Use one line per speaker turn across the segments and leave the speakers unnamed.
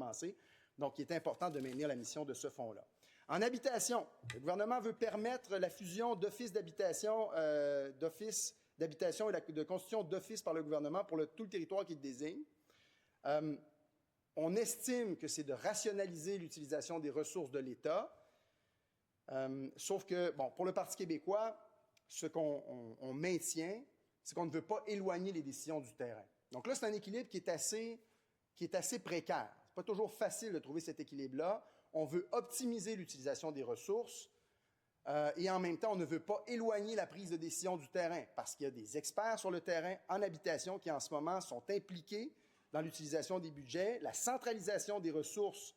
commencer. Donc, il est important de maintenir la mission de ce fonds-là. En habitation, le gouvernement veut permettre la fusion d'offices d'habitation, et de constitution d'offices par le gouvernement pour tout le territoire qu'il désigne. On estime que c'est de rationaliser l'utilisation des ressources de l'État, sauf que, bon, pour le Parti québécois, ce qu'on maintient, c'est qu'on ne veut pas éloigner les décisions du terrain. Donc là, c'est un équilibre qui est assez précaire. Ce n'est pas toujours facile de trouver cet équilibre-là. On veut optimiser l'utilisation des ressources et en même temps, on ne veut pas éloigner la prise de décision du terrain parce qu'il y a des experts sur le terrain en habitation qui, en ce moment, sont impliqués dans l'utilisation des budgets. La centralisation des ressources,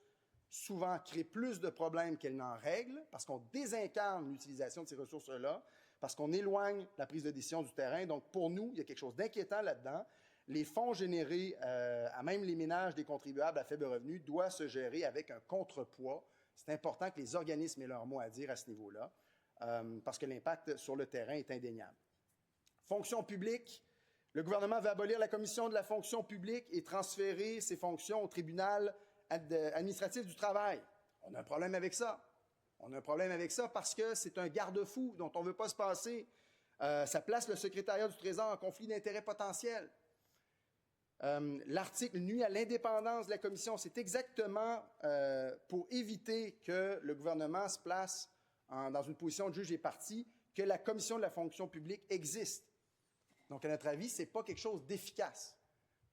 souvent, crée plus de problèmes qu'elle n'en règle parce qu'on désincarne l'utilisation de ces ressources-là, parce qu'on éloigne la prise de décision du terrain. Donc, pour nous, il y a quelque chose d'inquiétant là-dedans. Les fonds générés à même les ménages des contribuables à faible revenu doivent se gérer avec un contrepoids. C'est important que les organismes aient leur mot à dire à ce niveau-là, parce que l'impact sur le terrain est indéniable. Fonction publique, le gouvernement veut abolir la commission de la fonction publique et transférer ses fonctions au tribunal administratif du travail. On a un problème avec ça. On a un problème avec ça parce que c'est un garde-fou dont on ne veut pas se passer. Ça place le secrétariat du Trésor en conflit d'intérêts potentiel. L'article nuit à l'indépendance de la commission. C'est exactement pour éviter que le gouvernement se place dans une position de juge et partie que la commission de la fonction publique existe. Donc, à notre avis, ce n'est pas quelque chose d'efficace.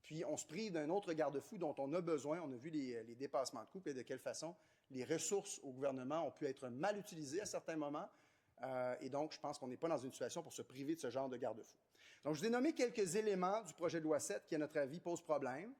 Puis, on se prive d'un autre garde-fou dont on a besoin. On a vu les dépassements de coûts et de quelle façon les ressources au gouvernement ont pu être mal utilisées à certains moments. Et donc, je pense qu'on n'est pas dans une situation pour se priver de ce genre de garde-fou. Donc, je vous ai nommé quelques éléments du projet de loi 7 qui, à notre avis, posent problème.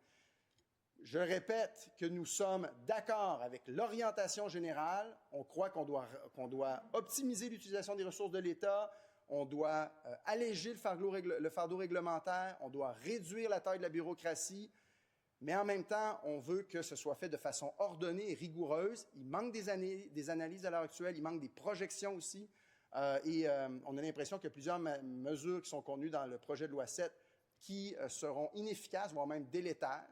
Je répète que nous sommes d'accord avec l'orientation générale. On croit qu'on doit optimiser l'utilisation des ressources de l'État, on doit alléger le fardeau réglementaire, on doit réduire la taille de la bureaucratie, mais en même temps, on veut que ce soit fait de façon ordonnée et rigoureuse. Il manque des analyses à l'heure actuelle, il manque des projections aussi. On a l'impression qu'il y a plusieurs mesures qui sont contenues dans le projet de loi 7 qui seront inefficaces, voire même délétères.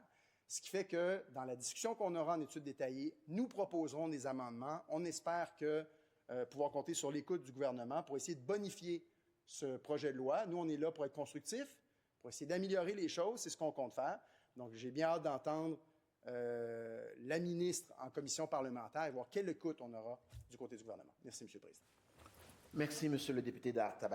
Ce qui fait que, dans la discussion qu'on aura en études détaillées, nous proposerons des amendements. On espère pouvoir compter sur l'écoute du gouvernement pour essayer de bonifier ce projet de loi. Nous, on est là pour être constructifs, pour essayer d'améliorer les choses. C'est ce qu'on compte faire. Donc, j'ai bien hâte d'entendre la ministre en commission parlementaire et voir quelle écoute on aura du côté du gouvernement. Merci, M. le Président.
Merci, M. le député d'Arthabasca.